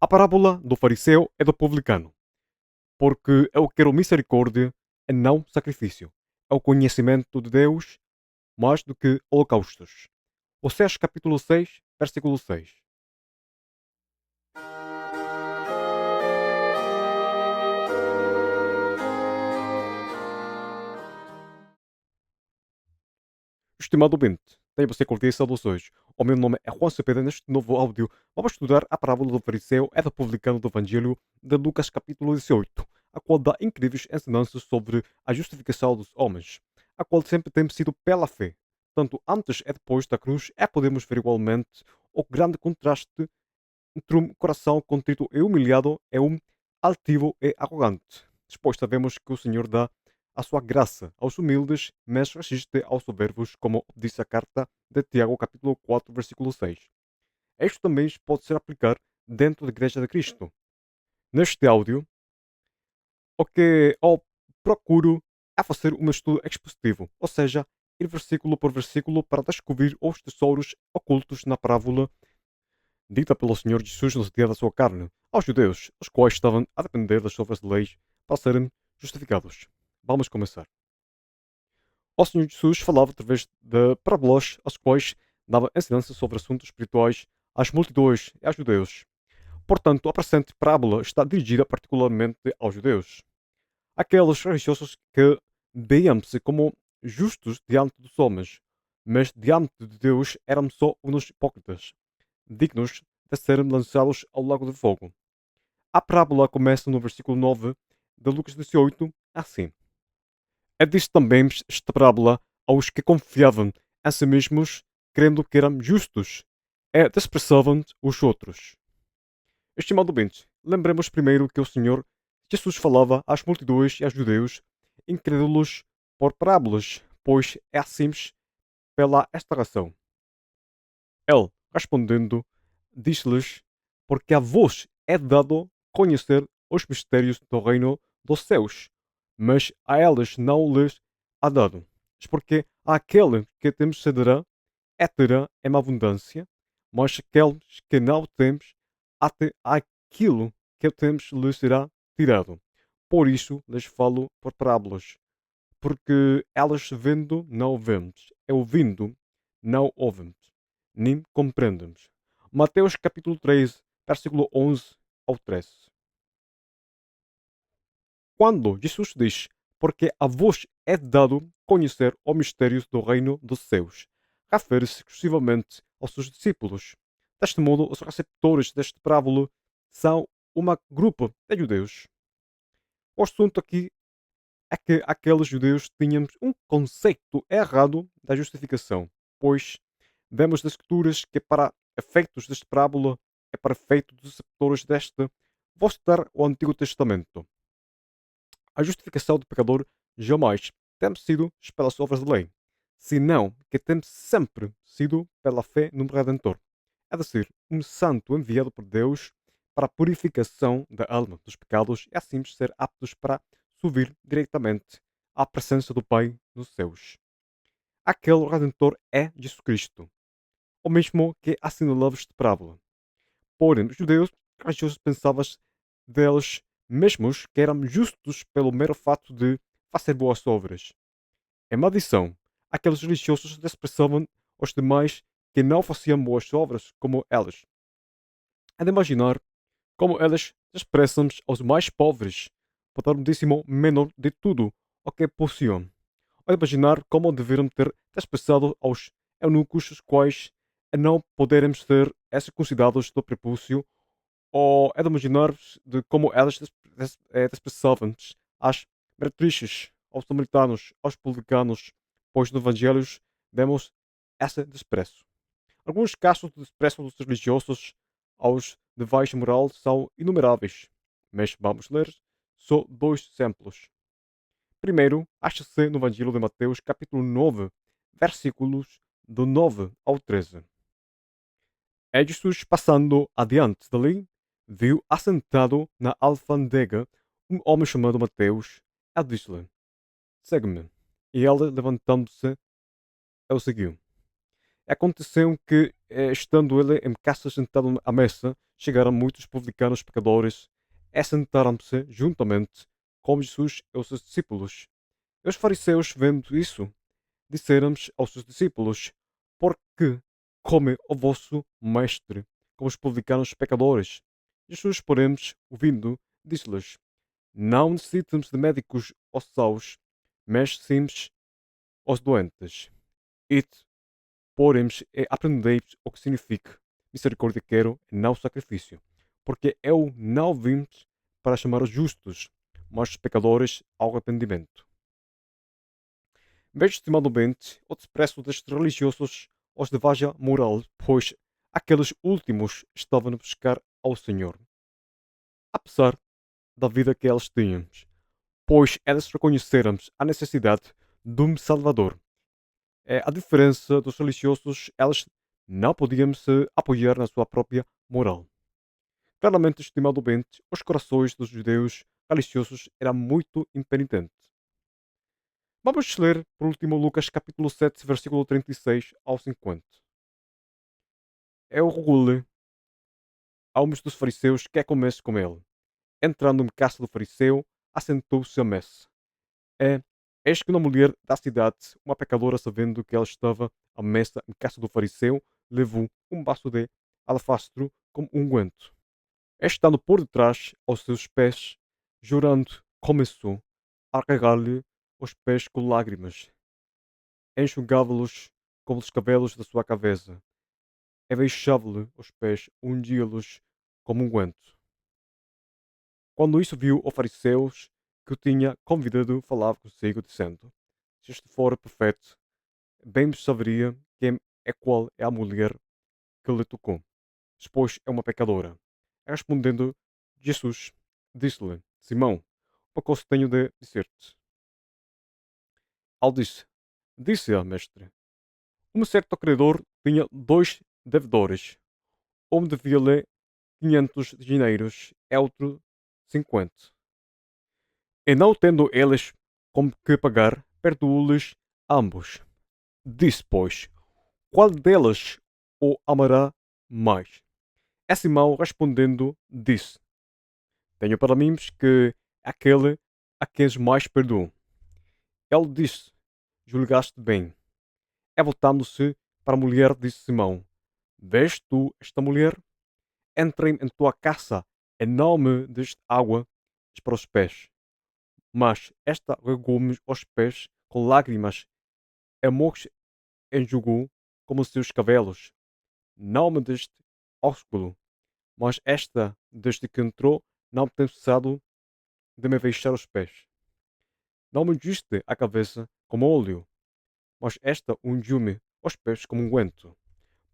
A parábola do fariseu e do publicano, porque eu quero misericórdia e não sacrifício. É o conhecimento de Deus mais do que holocaustos. Oséias capítulo 6, versículo 6. Estimado ouvinte, tenha você curtido e saudações. O meu nome é Juan Cepeda. Neste novo áudio vamos estudar a parábola do fariseu e do publicano do Evangelho de Lucas capítulo 18, a qual dá incríveis ensinanças sobre a justificação dos homens, a qual sempre tem sido pela fé. Tanto antes e depois da cruz podemos ver igualmente o grande contraste entre um coração contrito e humilhado e um altivo e arrogante. Depois sabemos que o Senhor dá a sua graça aos humildes, mas resiste aos soberbos, como diz a carta de Tiago, capítulo 4, versículo 6. Isto também pode ser aplicado dentro da Igreja de Cristo. Neste áudio, o que eu procuro é fazer um estudo expositivo, ou seja, ir versículo por versículo para descobrir os tesouros ocultos na parábola dita pelo Senhor Jesus no dia da sua carne, aos judeus, os quais estavam a depender das suas leis para serem justificados. Vamos começar. O Senhor Jesus falava através de parábolas, aos quais dava ensinança sobre assuntos espirituais às multidões e aos judeus. Portanto, a presente parábola está dirigida particularmente aos judeus, aqueles religiosos que veiam-se como justos diante dos homens, mas diante de Deus eram só uns hipócritas, dignos de serem lançados ao lago de fogo. A parábola começa no versículo 9 de Lucas 18, assim. É disto também esta parábola aos que confiavam em si mesmos, crendo que eram justos, e desprezavam os outros. Estimado ouvinte, lembremos primeiro que o Senhor Jesus falava às multidões e aos judeus, incrédulos por parábolas, pois é assim pela esta razão. Ele, respondendo, disse-lhes: porque a vós é dado conhecer os mistérios do reino dos céus, mas a elas não lhes há dado. Mas porque àquele que temos cederá, terá em abundância, mas aqueles que não temos, até aquilo que temos lhes será tirado. Por isso lhes falo por parábolas, porque elas vendo não vemos, e ouvindo não ouvem, nem compreendemos. Mateus capítulo 3, versículo 11 ao 13. Quando Jesus diz, porque a vós é dado conhecer o mistério do reino dos céus, refere-se exclusivamente aos seus discípulos. Deste modo, os receptores deste parábolo são uma grupo de judeus. O assunto aqui é que aqueles judeus tinham um conceito errado da justificação, pois vemos das escrituras que para efeitos deste parábola é para efeito dos receptores deste, vou citar o Antigo Testamento. A justificação do pecador jamais tem sido pelas obras da lei, senão que tem sempre sido pela fé no Redentor, é dizer, um santo enviado por Deus para a purificação da alma dos pecados e assim ser aptos para subir diretamente à presença do Pai nos céus. Aquele Redentor é Jesus Cristo, o mesmo que assinalava este parábola. Porém, os judeus religiosos pensavam deles mesmos que eram justos pelo mero fato de fazer boas obras. Em maldição, aqueles religiosos desprezavam os demais que não faziam boas obras como eles. É de imaginar como eles desprezam os mais pobres, por dar um décimo menor de tudo o que possuíam. Ou de imaginar como deveriam ter desprezado aos eunucos, os quais não poderem ser circuncidados do prepúcio, ou é de imaginar de como elas desprezavam as meretrizes, aos samaritanos, aos publicanos, pois no Evangelho vemos esse desprezo. Alguns casos de desprezo dos religiosos aos deveres moral são inumeráveis, mas vamos ler só dois exemplos. Primeiro, acha-se no Evangelho de Mateus, capítulo 9, versículos do 9 ao 13. É Jesus passando adiante dali, viu assentado na alfândega um homem chamado Mateus. Ele disse-lhe: segue-me. E ele, levantando-se, o seguiu. Aconteceu que, estando ele em casa sentado à mesa, chegaram muitos publicanos pecadores e sentaram-se juntamente com Jesus e os seus discípulos. E os fariseus, vendo isso, disseram aos seus discípulos: Por que come o vosso mestre com os publicanos pecadores? Jesus, porém, ouvindo, disse-lhes: Não necessitamos de médicos aos saus, mas sim aos doentes. Ide, porém, e aprendei o que significa misericórdia quero e não sacrifício. Porque eu não vim para chamar os justos, mas os pecadores ao arrependimento. Vejo estimadamente o desprezo destes religiosos aos de vasta moral, pois aqueles últimos estavam a buscar ao Senhor, apesar da vida que eles tinham, pois eles reconheceram a necessidade de um Salvador. A diferença dos religiosos, eles não podiam se apoiar na sua própria moral. Claramente, estimado bente, os corações dos judeus religiosos eram muito impenitentes. Vamos ler por último Lucas capítulo 7, versículo 36 ao 50. Eu rogo-lhe a um dos fariseus que comesse com ele. Entrando em casa do fariseu, assentou-se à mesa. É, eis que uma mulher da cidade, uma pecadora, sabendo que ela estava à mesa em casa do fariseu, levou um vaso de alfastro com unguento. Estando por detrás aos seus pés, chorando, começou a regar-lhe os pés com lágrimas, enxugava-los com os cabelos da sua cabeça, e beijava-lhe os pés, ungia-los como unguento. Quando isso viu o fariseus que o tinha convidado, falava consigo, dizendo: Se este for profeta, bem saberia quem é qual é a mulher que lhe tocou, pois é uma pecadora. Respondendo Jesus, disse-lhe: Simão, uma coisa tenho de dizer-te. Ele disse: mestre, um certo credor tinha dois devedores. Um devia-lhe 500 dinheiros, e outro 50. E não tendo eles com que pagar, perdoou-lhes ambos. Disse, pois, qual deles o amará mais? E Simão, respondendo, disse: Tenho para mim que aquele a quem mais perdoou. Ele disse: Julgaste bem. E voltando-se para a mulher, disse Simão: Vês tu esta mulher? Entrei em tua casa e não me deste água para os pés, mas esta regou-me os pés com lágrimas e me enxugou como os seus cabelos. Não me deste ósculo, mas esta, desde que entrou, não tem cessado de me beijar os pés. Não me ungiste a cabeça como óleo, mas esta ungiu-me os pés como unguento.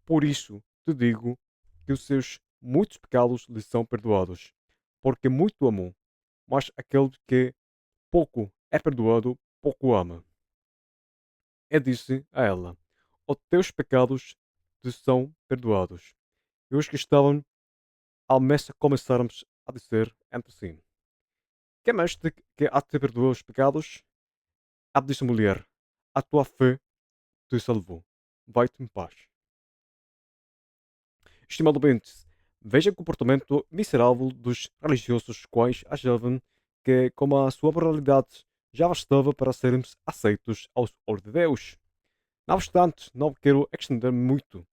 Por isso te digo que os seus muitos pecados lhe são perdoados, porque muito amou, mas aquele que pouco é perdoado, pouco ama. E disse a ela: Os teus pecados te são perdoados. E os que estavam à mesa começaram a dizer entre si: Quem é este que há de te perdoar os pecados? A disse a mulher: A tua fé te salvou. Vai-te em paz. Estimado ouvinte, veja o comportamento miserável dos religiosos quais achavam que, como a sua moralidade já bastava para serem aceitos aos olhos de Deus. Não obstante, não quero extender muito,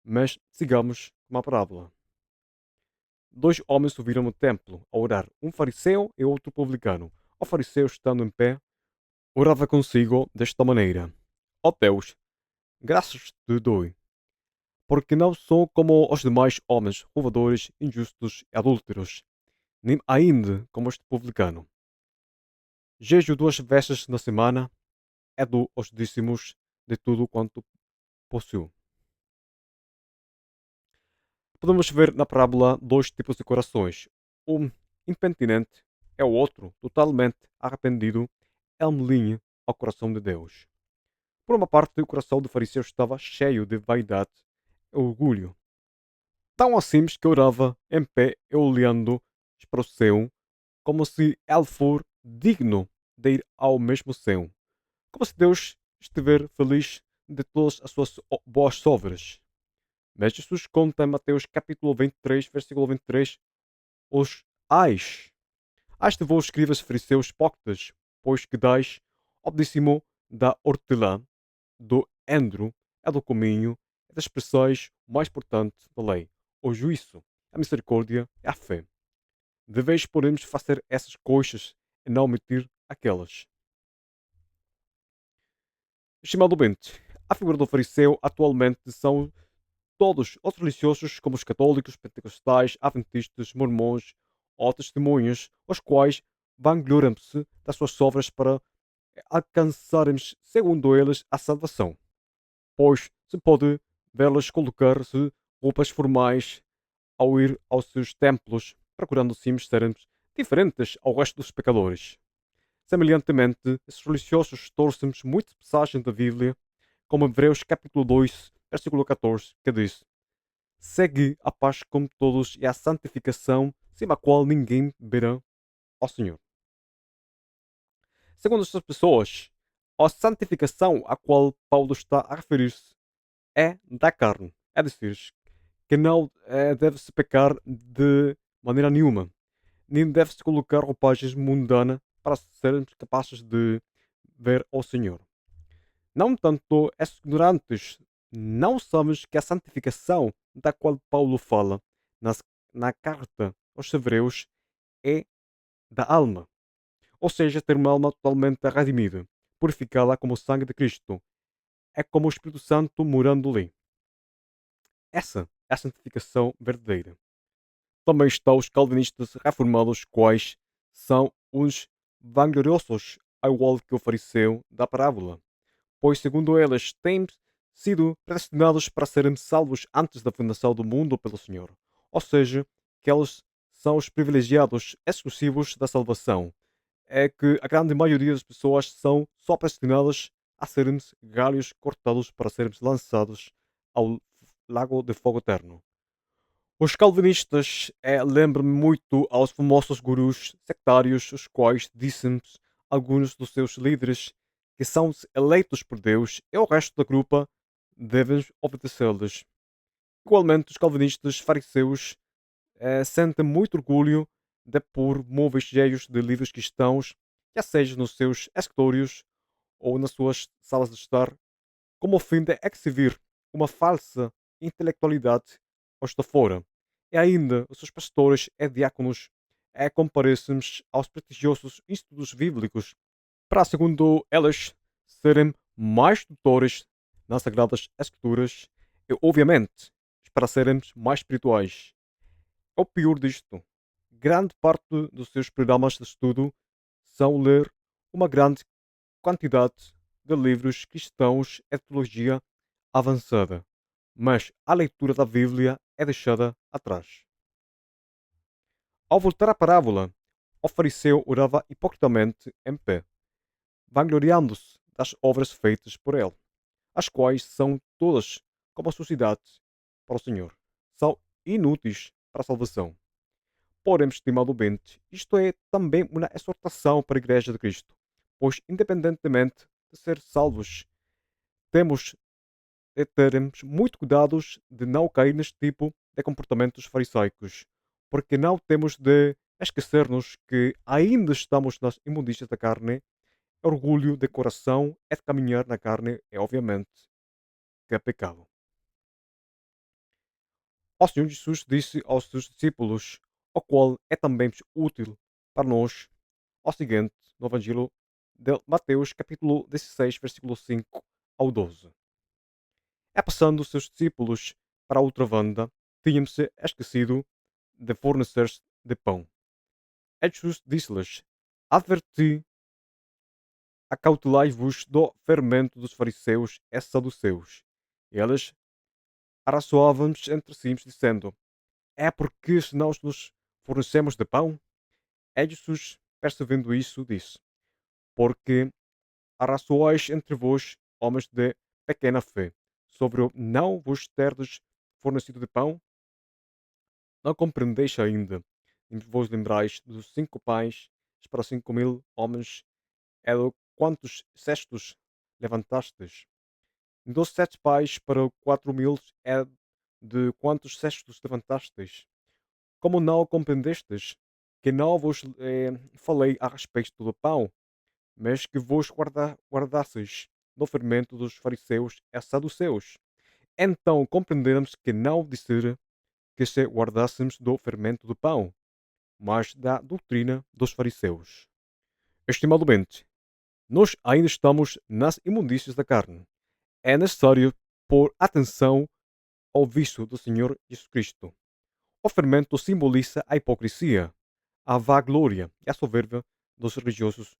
mas sigamos com a parábola. Dois homens subiram ao templo a orar, um fariseu e outro publicano. O fariseu, estando em pé, orava consigo desta maneira: Ó Deus, graças te dou, porque não sou como os demais homens, roubadores, injustos e adúlteros, nem ainda como este publicano. Jejo 2 vezes na semana e dou os dízimos de tudo quanto possuo. Podemos ver na parábola dois tipos de corações. Um impenitente é o outro totalmente arrependido, é um linha ao coração de Deus. Por uma parte, o coração do fariseu estava cheio de vaidade e orgulho. Tão assim que orava em pé e olhando para o céu, como se ele for digno de ir ao mesmo céu. Como se Deus estiver feliz de todas as suas boas obras. Mas Jesus conta em Mateus capítulo 23, versículo 23, os ais. Ais de vós, escribas e fariseus hipócritas, pois que dais ao dízimo da hortelã, do endro, é do cominho, é das expressões mais importantes da lei, o juízo, a misericórdia e a fé. Deveis, porém, fazer essas coisas e não omitir aquelas. Estimado ouvinte, a figura do fariseu atualmente são todos os religiosos, como os católicos, pentecostais, adventistas, mormons ou testemunhas, os quais vangloriam-se das suas obras para alcançarem, segundo eles, a salvação. Pois se pode vê-las colocar-se roupas formais ao ir aos seus templos, procurando assim serem diferentes ao resto dos pecadores. Semelhantemente, esses religiosos torcem muitas passagens da Bíblia, como Hebreus capítulo 2, versículo 14, que diz: segue a paz com todos e a santificação, sem a qual ninguém verá ao Senhor. Segundo estas pessoas, a santificação a qual Paulo está a referir-se é da carne. É dizer, que não deve-se pecar de maneira nenhuma, nem deve-se colocar roupagens mundanas para sermos capazes de ver ao Senhor. Não tanto, esses ignorantes não sabes que a santificação da qual Paulo fala nas- na carta aos Hebreus é da alma, ou seja, ter uma alma totalmente redimida, purificada como o sangue de Cristo. É como o Espírito Santo morando ali. Essa é a santificação verdadeira. Também estão os calvinistas reformados, quais são uns vangloriosos, ao igual que o fariseu da parábola, pois, segundo eles, têm sido predestinados para serem salvos antes da fundação do mundo pelo Senhor. Ou seja, que eles são os privilegiados exclusivos da salvação. É que a grande maioria das pessoas são só predestinadas a serem galhos cortados para serem lançados ao lago de fogo eterno. Os calvinistas lembram-me muito aos famosos gurus sectários, os quais dizem alguns dos seus líderes que são eleitos por Deus e o resto da grupa devem obedecer-lhes. Igualmente, os calvinistas fariseus sentem muito orgulho de pôr móveis cheios de livros cristãos, já seja nos seus escritórios ou nas suas salas de estar, como o fim de exibir uma falsa intelectualidade ao estar fora. E ainda, os seus pastores e diáconos comparecem aos prestigiosos institutos bíblicos para, segundo elas, serem mais doutores nas Sagradas Escrituras e, obviamente, para serem mais espirituais. O pior disto, grande parte dos seus programas de estudo são ler uma grande quantidade de livros cristãos e teologia avançada, mas a leitura da Bíblia é deixada atrás. Ao voltar à parábola, o fariseu orava hipocritamente em pé, vangloriando-se das obras feitas por ele, as quais são todas como a sociedade para o Senhor. São inúteis para a salvação. Porém, estimado ouvinte, isto é também uma exortação para a Igreja de Cristo, pois, independentemente de ser salvos, temos teremos muito cuidados de não cair neste tipo de comportamentos farisaicos, porque não temos de esquecer-nos que ainda estamos nas imundícias da carne, orgulho de coração é de caminhar na carne, é obviamente que é pecado. O Senhor Jesus disse aos seus discípulos, o qual é também útil para nós, o seguinte, no Evangelho de Mateus, capítulo 16, versículo 5 ao 12. É passando os seus discípulos para a outra banda, tinham-se esquecido de fornecer de pão. E Jesus disse-lhes: Adverti, acautelai-vos do fermento dos fariseus e saduceus. Eles arrazoavam entre si, dizendo: É porque se nós nos fornecemos de pão? E Jesus, percebendo isso, disse: Porque arrazoais entre vós, homens de pequena fé, sobre o não vos terdes fornecido de pão? Não compreendeis ainda, nem vos lembrais dos 5 pães para 5.000 homens, é de quantos cestos levantastes? Dos 7 pães para 4.000, é de quantos cestos levantastes? Como não compreendestes que não vos falei a respeito do pão, mas que vos guardasseis do fermento dos fariseus e saduceus? Então compreenderemos que não dissera que se guardássemos do fermento do pão, mas da doutrina dos fariseus. Estimado ouvinte, nós ainda estamos nas imundícias da carne. É necessário pôr atenção ao vício do Senhor Jesus Cristo. O fermento simboliza a hipocrisia, a vanglória e a soberba dos religiosos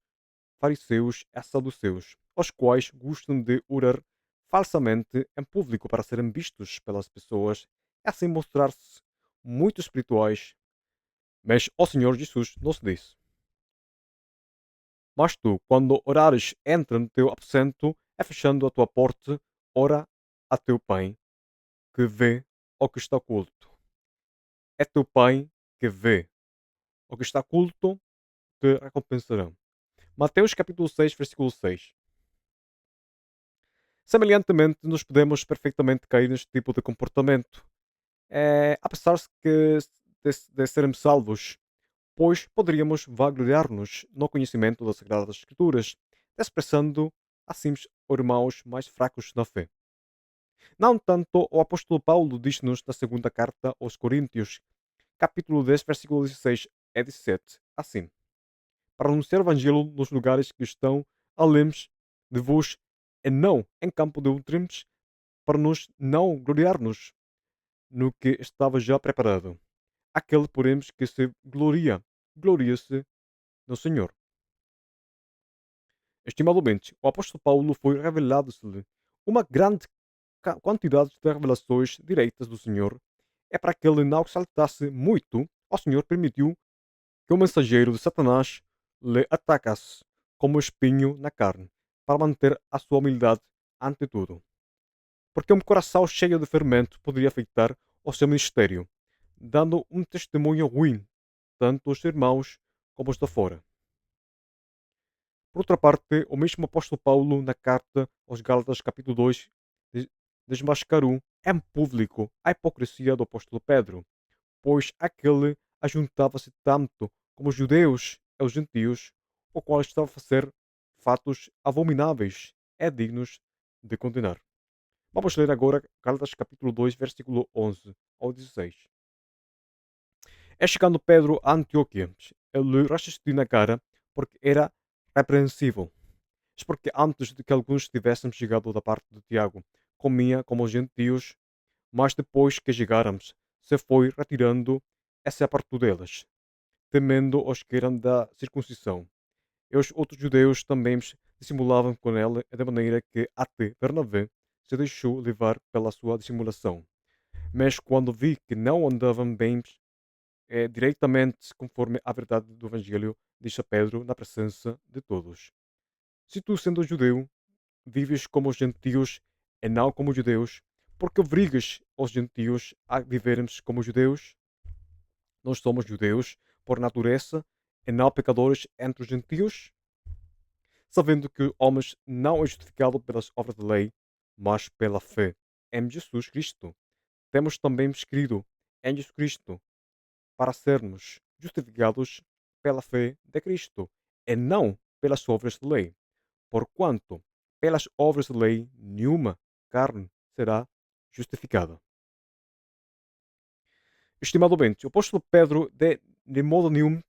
fariseus e saduceus, os quais gostam de orar falsamente em público para serem vistos pelas pessoas e assim mostrar-se muito espirituais. Mas o Senhor Jesus nos disse: Mas tu, quando orares, entra no teu aposento e fechando a tua porta, ora a teu Pai que vê o que está oculto. É teu Pai que vê o que está oculto te recompensará. Mateus capítulo 6, versículo 6. Semelhantemente, nós podemos perfeitamente cair neste tipo de comportamento. Apesar de sermos salvos, pois poderíamos vangloriar-nos no conhecimento das Sagradas Escrituras, expressando assim os irmãos mais fracos na fé. Não tanto, o apóstolo Paulo diz-nos na segunda carta aos Coríntios, capítulo 10, versículo 16 e 17, assim: Para anunciar o Evangelho nos lugares que estão além de vós, e não em campo de últimos, para nos não gloriar-nos no que estava já preparado. Aquele, porém, que se gloria-se no Senhor. Estimado ouvinte, o apóstolo Paulo foi revelado-se-lhe uma grande quantidade de revelações direitas do Senhor. É para que ele não exaltasse muito, o Senhor permitiu que o mensageiro de Satanás lhe atacasse como espinho na carne, para manter a sua humildade ante tudo. Porque um coração cheio de fermento poderia afetar o seu ministério, dando um testemunho ruim, tanto aos irmãos como aos de fora. Por outra parte, o mesmo apóstolo Paulo, na carta aos Gálatas, capítulo 2, desmascarou em público a hipocrisia do apóstolo Pedro, pois aquele ajuntava-se tanto como os judeus e os gentios, o qual estava a fazer fatos abomináveis e dignos de condenar. Vamos ler agora Gálatas capítulo 2, versículo 11 ao 16. É chegando Pedro a Antioquia, ele raciocinou na cara, porque era repreensível. Isto porque antes de que alguns tivessem chegado da parte de Tiago, comia como os gentios, mas depois que chegáramos, se foi retirando e se apartou deles, temendo os que eram da circuncisão. E os outros judeus também dissimulavam com ele, de maneira que até Bernabé se deixou levar pela sua dissimulação. Mas quando vi que não andavam bem diretamente conforme a verdade do Evangelho, disse a Pedro na presença de todos: Se tu, sendo judeu, vives como os gentios e não como os judeus, porque obrigas os gentios a vivermos como os judeus? Nós somos judeus por natureza e não pecadores entre os gentios? Sabendo que o homem não é justificado pelas obras da lei, mas pela fé em Jesus Cristo. Temos também escrito em Jesus Cristo, para sermos justificados pela fé de Cristo, e não pelas obras da lei. Porquanto, pelas obras da lei, nenhuma carne será justificada. Estimado ouvinte, o apóstolo Pedro, de modo nenhum,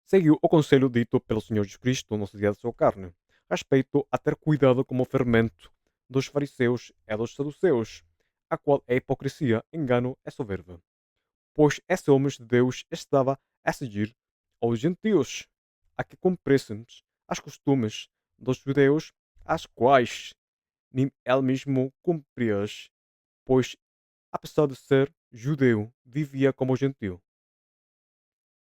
seguiu o conselho dito pelo Senhor Jesus Cristo no dia da sua carne, respeito a ter cuidado com o fermento dos fariseus e dos saduceus, a qual é hipocrisia, engano e soberba. Pois esse homem de Deus estava a seguir aos gentios, a que cumprissem as costumes dos judeus, as quais nem ele mesmo cumpria, pois, apesar de ser judeu, vivia como gentio.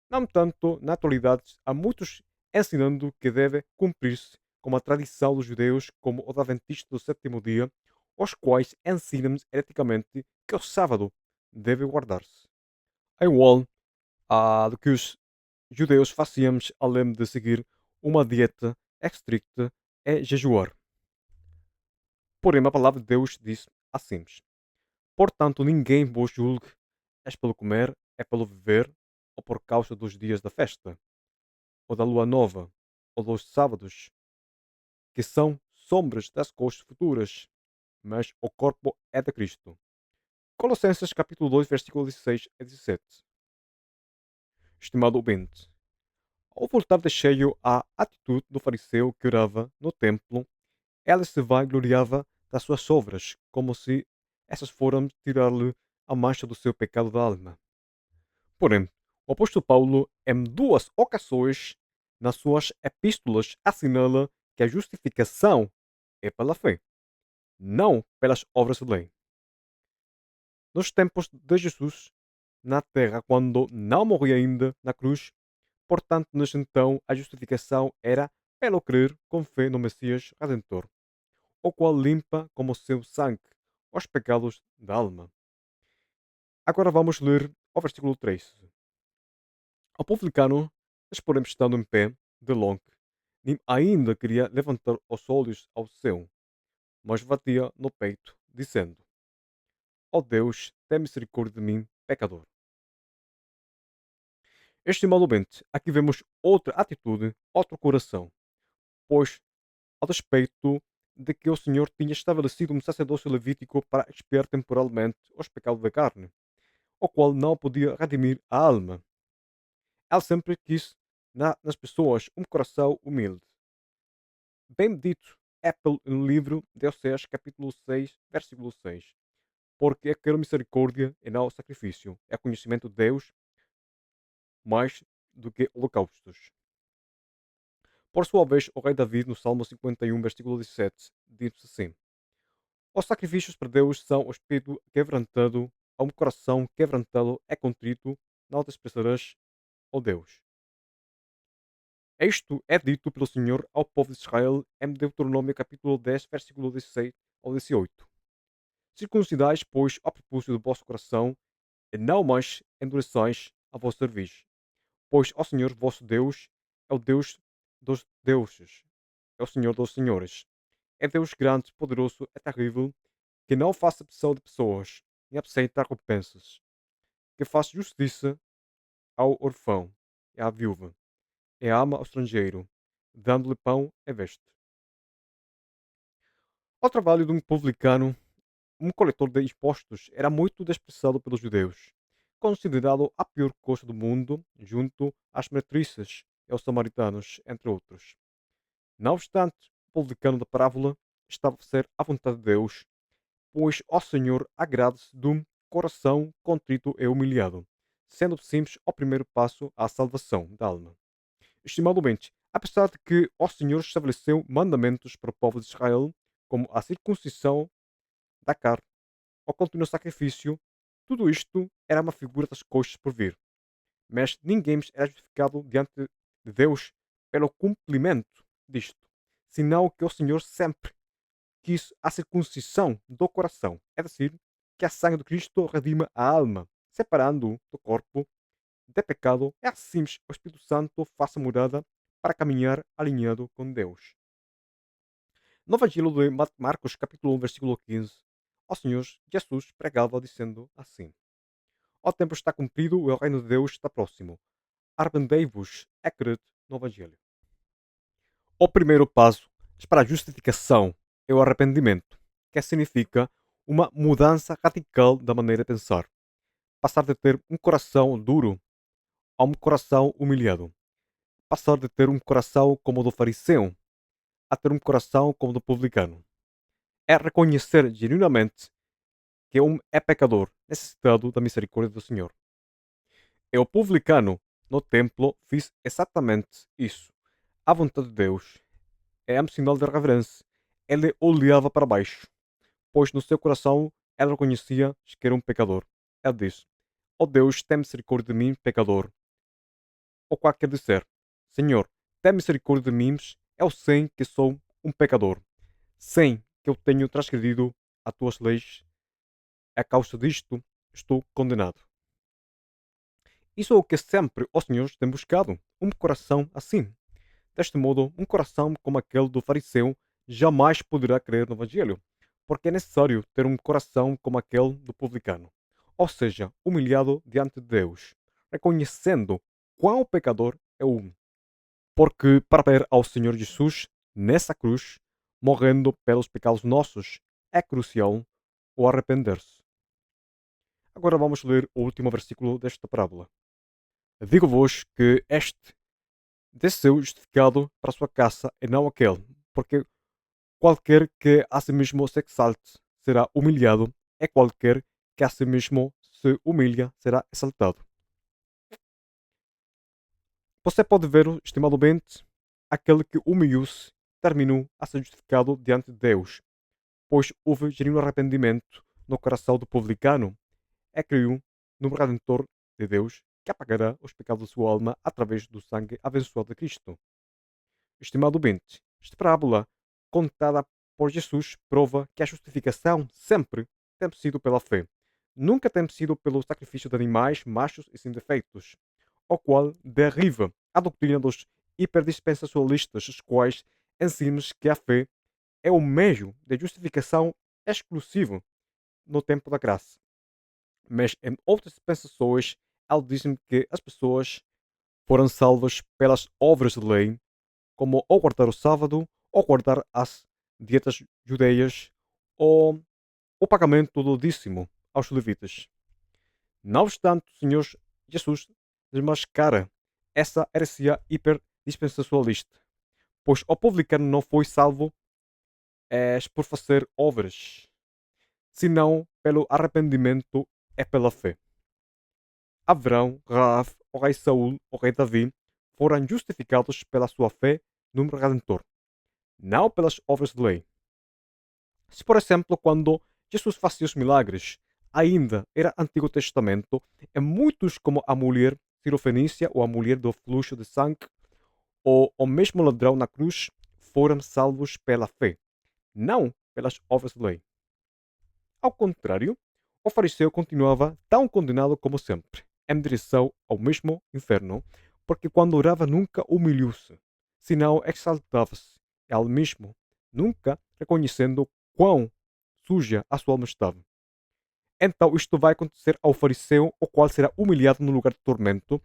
No entanto, na atualidade, há muitos ensinando que deve cumprir-se com a tradição dos judeus, como o adventista do sétimo dia, os quais ensinam eticamente que o sábado deve guardar-se. É igual do que os judeus fazíamos além de seguir uma dieta estricta é jejuar. Porém, a palavra de Deus diz assim: Portanto, ninguém vos julgue, és pelo comer, é pelo viver, ou por causa dos dias da festa, ou da lua nova, ou dos sábados, que são sombras das coisas futuras, mas o corpo é de Cristo. Colossenses capítulo 2, versículo 16 a 17. Estimado ouvinte, ao voltar de cheio à atitude do fariseu que orava no templo, ela se vangloriava das suas obras, como se essas foram tirar-lhe a mancha do seu pecado da alma. Porém, o apóstolo Paulo, em duas ocasiões, nas suas epístolas, assinala que a justificação é pela fé, não pelas obras de lei. Nos tempos de Jesus, na terra, quando não morria ainda na cruz, portanto, nesse então, a justificação era pelo crer com fé no Messias Redentor, o qual limpa como seu sangue os pecados da alma. Agora vamos ler o versículo 3. O publicano, porém estando em pé, de longe, nem ainda queria levantar os olhos ao céu, mas batia no peito, dizendo: Ó Deus, tem misericórdia de mim, pecador. Estimado ouvinte, aqui vemos outra atitude, outro coração, pois, ao despeito de que o Senhor tinha estabelecido um sacerdócio levítico para expiar temporalmente os pecados da carne, o qual não podia redimir a alma. Ele sempre quis nas pessoas um coração humilde. Bem dito é pelo livro de Oséias, capítulo 6, versículo 6. Porque é quero misericórdia e não sacrifício. É conhecimento de Deus mais do que holocaustos. Por sua vez, o rei David, no Salmo 51, versículo 17, diz assim: Os sacrifícios para Deus são o espírito quebrantado, a um coração quebrantado é contrito, não desprezarás, ó Deus. Isto é dito pelo Senhor ao povo de Israel em Deuteronômio capítulo 10, versículo 16 ao 18. Circuncidais, pois, ao propósito do vosso coração, e não mais endureçais a vossa cerviz. Pois o Senhor vosso Deus é o Deus dos deuses, é o Senhor dos senhores. É Deus grande, poderoso, é terrível, que não faz acepção de pessoas, nem aceita recompensas, que faz justiça ao órfão e à viúva, e ama ao estrangeiro, dando-lhe pão e veste. O trabalho de um publicano, um coletor de impostos, era muito desprezado pelos judeus, considerado a pior coisa do mundo, junto às meretrizes e aos samaritanos, entre outros. Não obstante, o publicano da parábola estava a ser à vontade de Deus, pois ao Senhor agrada-se de um coração contrito e humilhado, sendo simples o primeiro passo à salvação da alma. Estimado ouvinte, apesar de que o Senhor estabeleceu mandamentos para o povo de Israel, como a circuncisão da carne, o contínuo sacrifício, tudo isto era uma figura das coisas por vir. Mas ninguém era justificado diante de Deus pelo cumprimento disto, senão que o Senhor sempre quis a circuncisão do coração, é decir, que a sangue de Cristo redima a alma, separando-o do corpo de pecado, é assim o Espírito Santo faça morada para caminhar alinhado com Deus. No Evangelho de Marcos, capítulo 1, versículo 15, o Senhor Jesus pregava dizendo assim: O tempo está cumprido e o reino de Deus está próximo. Arrependei-vos e crede no Evangelho. O primeiro passo para a justificação é o arrependimento, que significa uma mudança radical da maneira de pensar. Passar de ter um coração duro a um coração humilhado. Passar de ter um coração como o do fariseu a ter um coração como o do publicano. É reconhecer genuinamente que é pecador, necessitado da misericórdia do Senhor. E o publicano no templo fez exatamente isso. À vontade de Deus. É um sinal de reverência. Ele olhava para baixo, pois no seu coração ele reconhecia que era um pecador. Ele disse: Oh Deus, tem misericórdia de mim, pecador. O qual quer dizer: Senhor, tem misericórdia de mim, eu sei que sou um pecador. Sei que eu tenho transgredido as tuas leis. A causa disto, estou condenado. Isso é o que sempre o Senhor tem buscado, um coração assim. Deste modo, um coração como aquele do fariseu jamais poderá crer no Evangelho, porque é necessário ter um coração como aquele do publicano, ou seja, humilhado diante de Deus, reconhecendo quão pecador é um. Porque para ver ao Senhor Jesus nessa cruz, morrendo pelos pecados nossos, é crucial o arrepender-se. Agora vamos ler o último versículo desta parábola. Digo-vos que este desceu justificado para a sua casa e não aquele, porque qualquer que a si mesmo se exalte será humilhado, e qualquer que a si mesmo se humilha será exaltado. Você pode ver, estimado ouvinte, aquele que humilhou-se terminou a ser justificado diante de Deus, pois houve genuíno arrependimento no coração do publicano e creu no Redentor de Deus que apagará os pecados da sua alma através do sangue abençoado de Cristo. Estimado ouvinte, esta parábola, contada por Jesus, prova que a justificação sempre tem sido pela fé. Nunca tem sido pelo sacrifício de animais machos e sem defeitos, o qual derriba a doutrina dos hiperdispensacionalistas, os quais ensinam que a fé é o meio de justificação exclusivo no tempo da graça. Mas em outras dispensações, eles dizem que as pessoas foram salvas pelas obras de lei, como ou guardar o sábado, ou guardar as dietas judeias, ou o pagamento do dízimo aos levitas. Não obstante, o Senhor Jesus desmascara essa heresia hiperdispensacionalista, pois o publicano não foi salvo por fazer obras, senão pelo arrependimento e pela fé. Abraão, Raab, o rei Saul, o rei Davi foram justificados pela sua fé no Redentor, não pelas obras de lei. Se, por exemplo, quando Jesus fazia os milagres, ainda era Antigo Testamento, e muitos, como a mulher sirofenícia ou a mulher do fluxo de sangue, ou o mesmo ladrão na cruz, foram salvos pela fé, não pelas obras de lei. Ao contrário, o fariseu continuava tão condenado como sempre, em direção ao mesmo inferno, porque quando orava nunca humilhou-se, senão exaltava-se, ele mesmo, nunca reconhecendo quão suja a sua alma estava. Então isto vai acontecer ao fariseu, o qual será humilhado no lugar de tormento,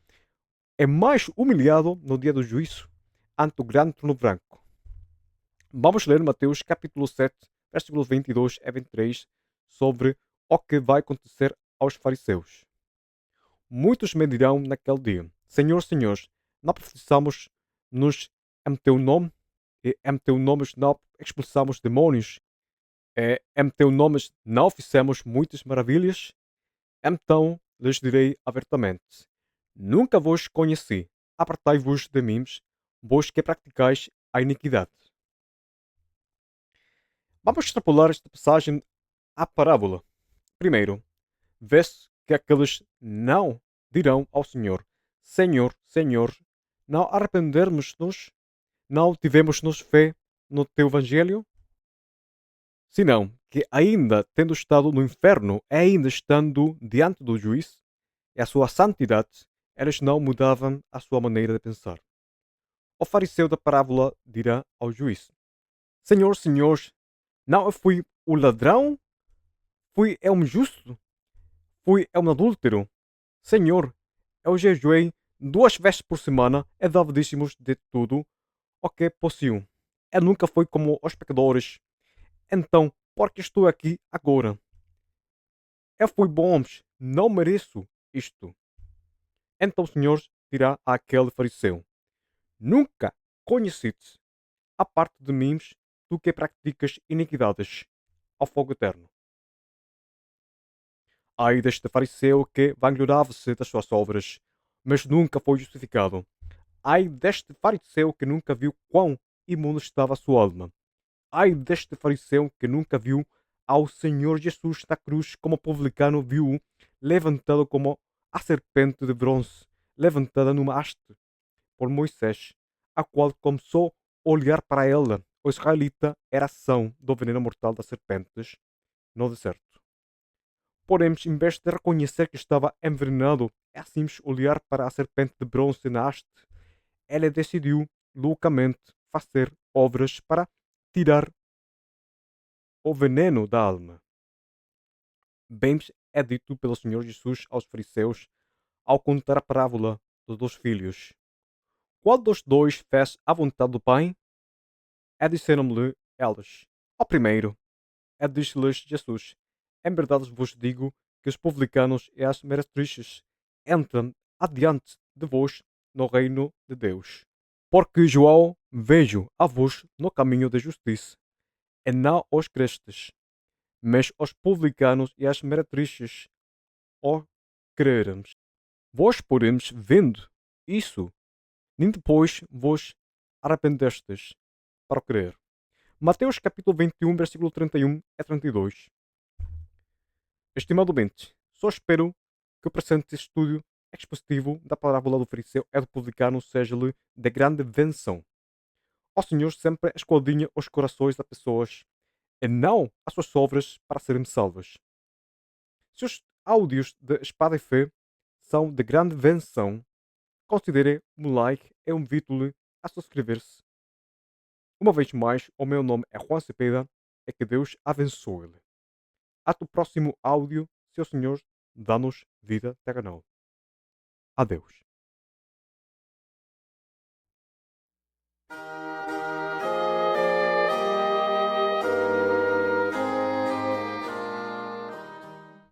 é mais humilhado no dia do juízo, ante o grande trono branco. Vamos ler Mateus capítulo 7, versículos 22 a 23, sobre o que vai acontecer aos fariseus. Muitos me dirão naquele dia: Senhor, Senhor, não profetizamos nos em teu nome, e em teu nome não expulsamos demônios, e em teu nome não fizemos muitas maravilhas? Então lhes direi abertamente: Nunca vos conheci. Apartai-vos de mim, vós que praticais a iniquidade. Vamos extrapolar esta passagem à parábola. Primeiro, vê-se que aqueles não dirão ao Senhor: Senhor, Senhor, não arrependermos-nos, não tivemos-nos fé no teu Evangelho? Senão, que ainda tendo estado no inferno e ainda estando diante do juiz e a sua santidade, eles não mudavam a sua maneira de pensar. O fariseu da parábola dirá ao juiz: Senhor, Senhor, não eu fui o ladrão? Fui eu um justo? Fui eu um adúltero? Senhor, eu jejuei 2 vezes por semana e dava dízimos de tudo o que possuo. Eu nunca fui como os pecadores. Então, por que estou aqui agora? Eu fui bom, não mereço isto. Então o Senhor dirá àquele fariseu: Nunca conheci-te, a parte de mim, tu que praticas iniquidades, ao fogo eterno. Ai deste fariseu que vangloriava-se das suas obras, mas nunca foi justificado. Ai deste fariseu que nunca viu quão imundo estava a sua alma. Ai deste fariseu que nunca viu ao Senhor Jesus na cruz como publicano viu, levantado como a serpente de bronze, levantada numa haste por Moisés, a qual começou a olhar para ela. O israelita era ação do veneno mortal das serpentes no deserto. Porém, em vez de reconhecer que estava envenenado, é assim olhar para a serpente de bronze na haste, ele decidiu loucamente fazer obras para tirar o veneno da alma. Bem é dito pelo Senhor Jesus aos fariseus ao contar a parábola dos dois filhos. Qual dos dois fez a vontade do Pai? É disseram-lhe eles. Ao primeiro. É disse-lhes Jesus. Em verdade vos digo que os publicanos e as meretrizes entram adiante de vós no reino de Deus. Porque João veio a vos no caminho da justiça, e não os crestes, mas os publicanos e as meretrizes o creram. Vós, porém, vendo isso, nem depois vos arrependestes para o crer. Mateus capítulo 21, versículo 31 a 32. Estimado ouvinte, só espero que o presente estudo expositivo da parábola do fariseu e do publicano seja-lhe de grande benção. Ó Senhor sempre esquadrinha os corações das pessoas e não as suas obras para serem salvas. Se os áudios de Espada e Fé são de grande benção, considere um like e invito-lhe a subscrever-se. Uma vez mais, o meu nome é Juan Cepeda e que Deus abençoe-lhe. Até o próximo áudio, se o Senhor dá-nos vida terrenal. Adeus.